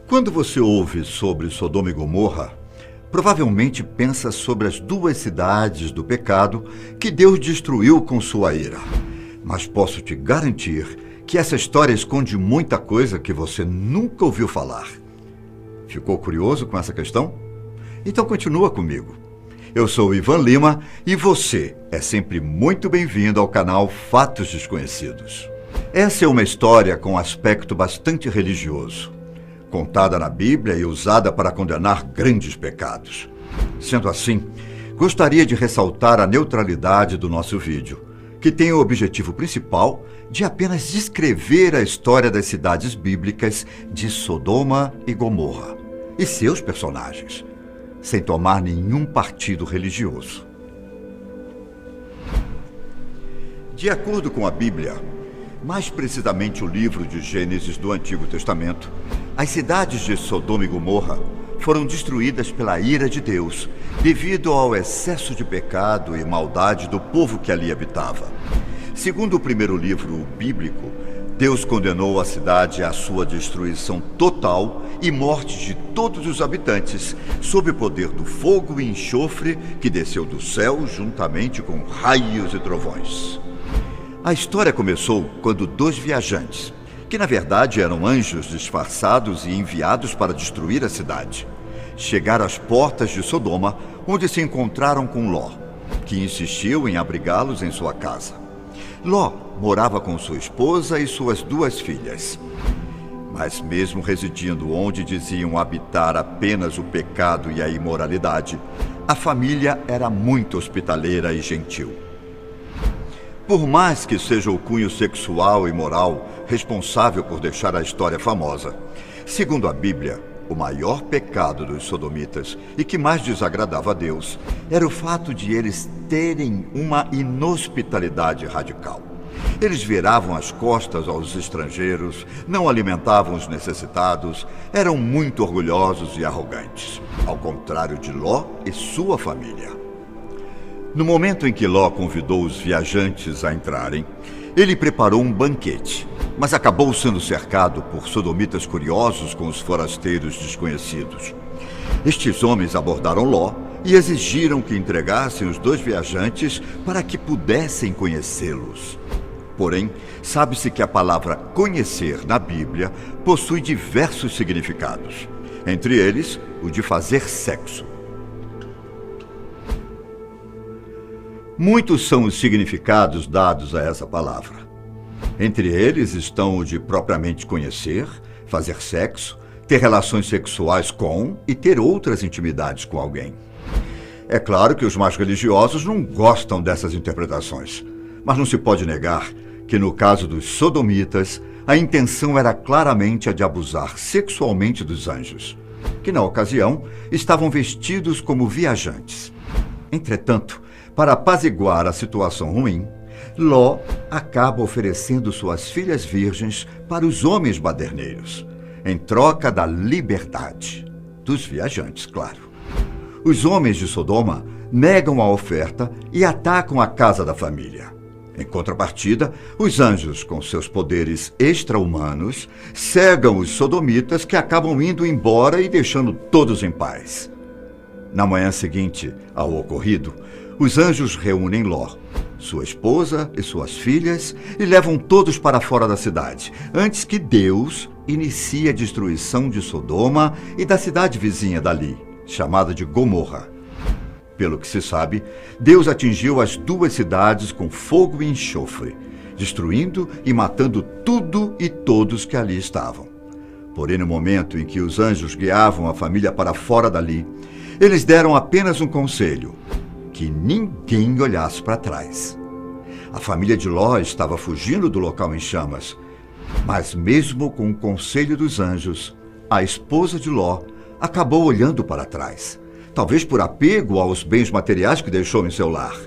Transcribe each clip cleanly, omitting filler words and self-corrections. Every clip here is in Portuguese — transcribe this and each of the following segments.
Quando você ouve sobre Sodoma e Gomorra, provavelmente pensa sobre as duas cidades do pecado que Deus destruiu com sua ira. Mas posso te garantir que essa história esconde muita coisa que você nunca ouviu falar. Ficou curioso com essa questão? Então continua comigo. Eu sou o Ivan Lima e você é sempre muito bem-vindo ao canal Fatos Desconhecidos. Essa é uma história com um aspecto bastante religioso, contada na Bíblia e usada para condenar grandes pecados. Sendo assim, gostaria de ressaltar a neutralidade do nosso vídeo, que tem o objetivo principal de apenas descrever a história das cidades bíblicas de Sodoma e Gomorra e seus personagens, sem tomar nenhum partido religioso. De acordo com a Bíblia, mais precisamente o livro de Gênesis do Antigo Testamento, as cidades de Sodoma e Gomorra foram destruídas pela ira de Deus devido ao excesso de pecado e maldade do povo que ali habitava. Segundo o primeiro livro bíblico, Deus condenou a cidade à sua destruição total e morte de todos os habitantes, sob o poder do fogo e enxofre que desceu do céu juntamente com raios e trovões. A história começou quando dois viajantes, que na verdade eram anjos disfarçados e enviados para destruir a cidade, chegaram às portas de Sodoma, onde se encontraram com Ló, que insistiu em abrigá-los em sua casa. Ló morava com sua esposa e suas duas filhas. Mas mesmo residindo onde diziam habitar apenas o pecado e a imoralidade, a família era muito hospitaleira e gentil. Por mais que seja o cunho sexual e moral responsável por deixar a história famosa, segundo a Bíblia, o maior pecado dos sodomitas e que mais desagradava a Deus era o fato de eles terem uma inhospitalidade radical. Eles viravam as costas aos estrangeiros, não alimentavam os necessitados, eram muito orgulhosos e arrogantes, ao contrário de Ló e sua família. No momento em que Ló convidou os viajantes a entrarem, ele preparou um banquete, mas acabou sendo cercado por sodomitas curiosos com os forasteiros desconhecidos. Estes homens abordaram Ló e exigiram que entregassem os dois viajantes para que pudessem conhecê-los. Porém, sabe-se que a palavra conhecer na Bíblia possui diversos significados, entre eles o de fazer sexo. Muitos são os significados dados a essa palavra. Entre eles estão o de propriamente conhecer, fazer sexo, ter relações sexuais com e ter outras intimidades com alguém. É claro que os mais religiosos não gostam dessas interpretações, mas não se pode negar que no caso dos sodomitas, a intenção era claramente a de abusar sexualmente dos anjos, que na ocasião estavam vestidos como viajantes. Entretanto, para apaziguar a situação ruim, Ló acaba oferecendo suas filhas virgens para os homens baderneiros, em troca da liberdade dos viajantes, claro. Os homens de Sodoma negam a oferta e atacam a casa da família. Em contrapartida, os anjos, com seus poderes extra-humanos, cegam os sodomitas que acabam indo embora e deixando todos em paz. Na manhã seguinte ao ocorrido, os anjos reúnem Ló, sua esposa e suas filhas e levam todos para fora da cidade, antes que Deus inicie a destruição de Sodoma e da cidade vizinha dali, chamada de Gomorra. Pelo que se sabe, Deus atingiu as duas cidades com fogo e enxofre, destruindo e matando tudo e todos que ali estavam. Porém, no momento em que os anjos guiavam a família para fora dali, eles deram apenas um conselho: que ninguém olhasse para trás. A família de Ló estava fugindo do local em chamas, mas mesmo com o conselho dos anjos, a esposa de Ló acabou olhando para trás, talvez por apego aos bens materiais que deixou em seu lar.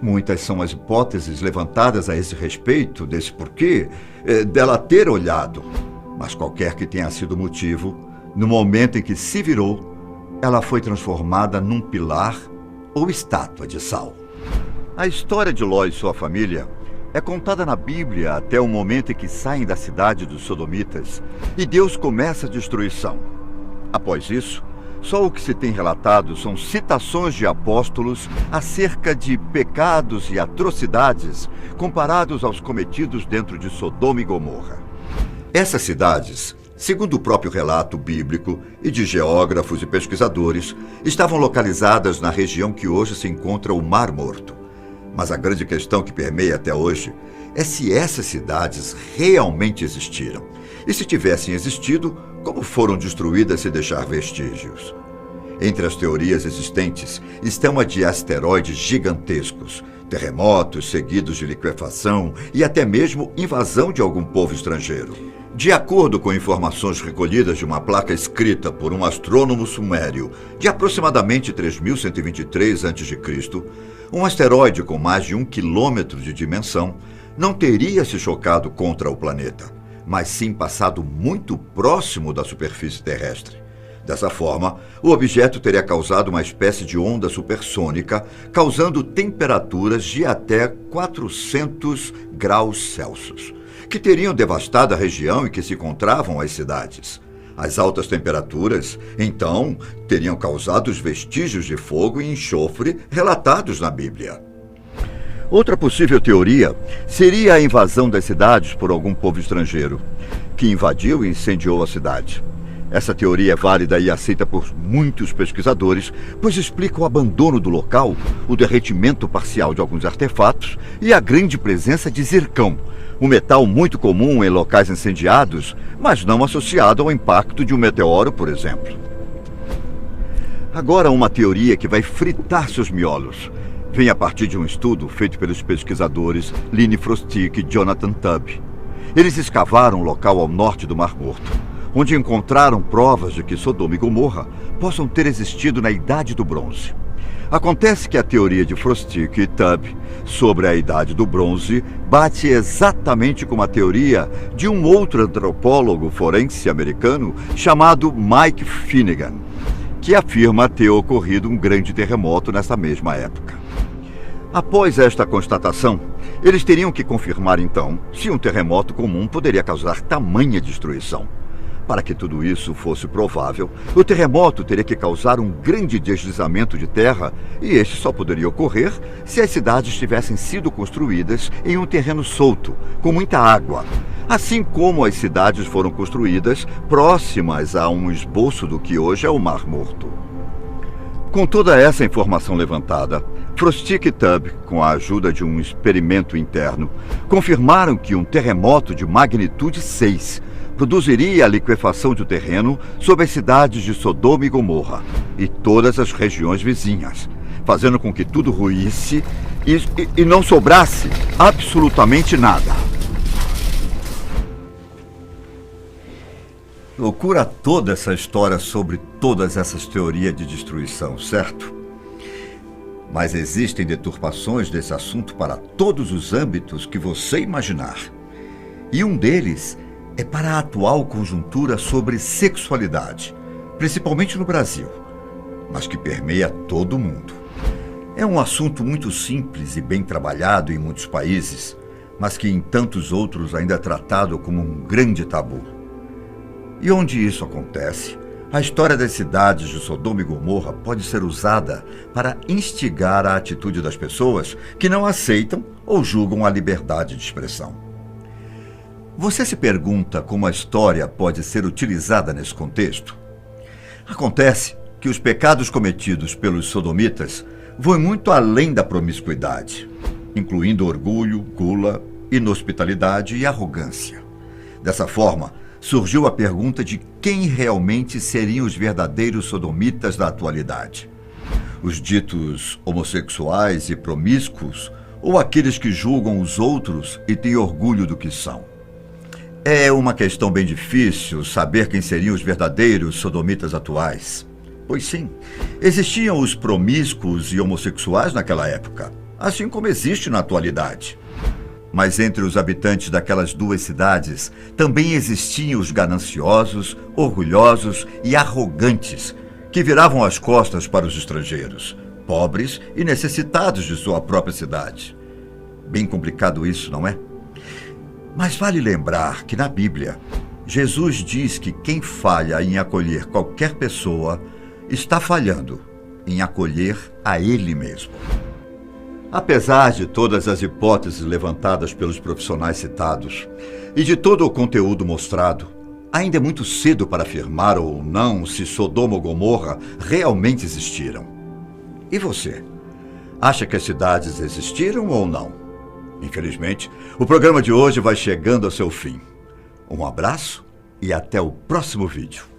Muitas são as hipóteses levantadas a esse respeito, desse porquê dela ter olhado, mas qualquer que tenha sido o motivo, no momento em que se virou, ela foi transformada num pilar ou estátua de sal. A história de Ló e sua família é contada na Bíblia até o momento em que saem da cidade dos sodomitas e Deus começa a destruição. Após isso, só o que se tem relatado são citações de apóstolos acerca de pecados e atrocidades comparados aos cometidos dentro de Sodoma e Gomorra. Essas cidades, segundo o próprio relato bíblico e de geógrafos e pesquisadores, estavam localizadas na região que hoje se encontra o Mar Morto. Mas a grande questão que permeia até hoje é se essas cidades realmente existiram. E se tivessem existido, como foram destruídas sem deixar vestígios? Entre as teorias existentes estão a de asteroides gigantescos, terremotos seguidos de liquefação e até mesmo invasão de algum povo estrangeiro. De acordo com informações recolhidas de uma placa escrita por um astrônomo sumério de aproximadamente 3123 a.C., um asteroide com mais de 1 quilômetro de dimensão não teria se chocado contra o planeta, mas sim passado muito próximo da superfície terrestre. Dessa forma, o objeto teria causado uma espécie de onda supersônica, causando temperaturas de até 400 graus Celsius, que teriam devastado a região em que se encontravam as cidades. As altas temperaturas, então, teriam causado os vestígios de fogo e enxofre relatados na Bíblia. Outra possível teoria seria a invasão das cidades por algum povo estrangeiro, que invadiu e incendiou a cidade. Essa teoria é válida e aceita por muitos pesquisadores, pois explica o abandono do local, o derretimento parcial de alguns artefatos e a grande presença de zircão, um metal muito comum em locais incendiados, mas não associado ao impacto de um meteoro, por exemplo. Agora, uma teoria que vai fritar seus miolos vem a partir de um estudo feito pelos pesquisadores Lynne Frostick e Jonathan Tubb. Eles escavaram um local ao norte do Mar Morto, onde encontraram provas de que Sodoma e Gomorra possam ter existido na Idade do Bronze. Acontece que a teoria de Frostick e Tubb sobre a Idade do Bronze bate exatamente com a teoria de um outro antropólogo forense americano chamado Mike Finnegan, que afirma ter ocorrido um grande terremoto nessa mesma época. Após esta constatação, eles teriam que confirmar então se um terremoto comum poderia causar tamanha destruição. Para que tudo isso fosse provável, o terremoto teria que causar um grande deslizamento de terra, e este só poderia ocorrer se as cidades tivessem sido construídas em um terreno solto, com muita água, assim como as cidades foram construídas próximas a um esboço do que hoje é o Mar Morto. Com toda essa informação levantada, Frostick e Tubb, com a ajuda de um experimento interno, confirmaram que um terremoto de magnitude 6 produziria a liquefação do terreno sobre as cidades de Sodoma e Gomorra e todas as regiões vizinhas, fazendo com que tudo ruísse e não sobrasse absolutamente nada. Loucura toda essa história sobre todas essas teorias de destruição, certo? Mas existem deturpações desse assunto para todos os âmbitos que você imaginar. E um deles é para a atual conjuntura sobre sexualidade, principalmente no Brasil, mas que permeia todo o mundo. É um assunto muito simples e bem trabalhado em muitos países, mas que em tantos outros ainda é tratado como um grande tabu. E onde isso acontece, a história das cidades de Sodoma e Gomorra pode ser usada para instigar a atitude das pessoas que não aceitam ou julgam a liberdade de expressão. Você se pergunta como a história pode ser utilizada nesse contexto? Acontece que os pecados cometidos pelos sodomitas vão muito além da promiscuidade, incluindo orgulho, gula, inhospitalidade e arrogância. Dessa forma, surgiu a pergunta de quem realmente seriam os verdadeiros sodomitas da atualidade. Os ditos homossexuais e promíscuos ou aqueles que julgam os outros e têm orgulho do que são? É uma questão bem difícil saber quem seriam os verdadeiros sodomitas atuais. Pois sim, existiam os promíscuos e homossexuais naquela época, assim como existe na atualidade. Mas entre os habitantes daquelas duas cidades também existiam os gananciosos, orgulhosos e arrogantes, que viravam as costas para os estrangeiros, pobres e necessitados de sua própria cidade. Bem complicado isso, não é? Mas vale lembrar que na Bíblia, Jesus diz que quem falha em acolher qualquer pessoa está falhando em acolher a Ele mesmo. Apesar de todas as hipóteses levantadas pelos profissionais citados e de todo o conteúdo mostrado, ainda é muito cedo para afirmar ou não se Sodoma ou Gomorra realmente existiram. E você? Acha que as cidades existiram ou não? Infelizmente, o programa de hoje vai chegando ao seu fim. Um abraço e até o próximo vídeo.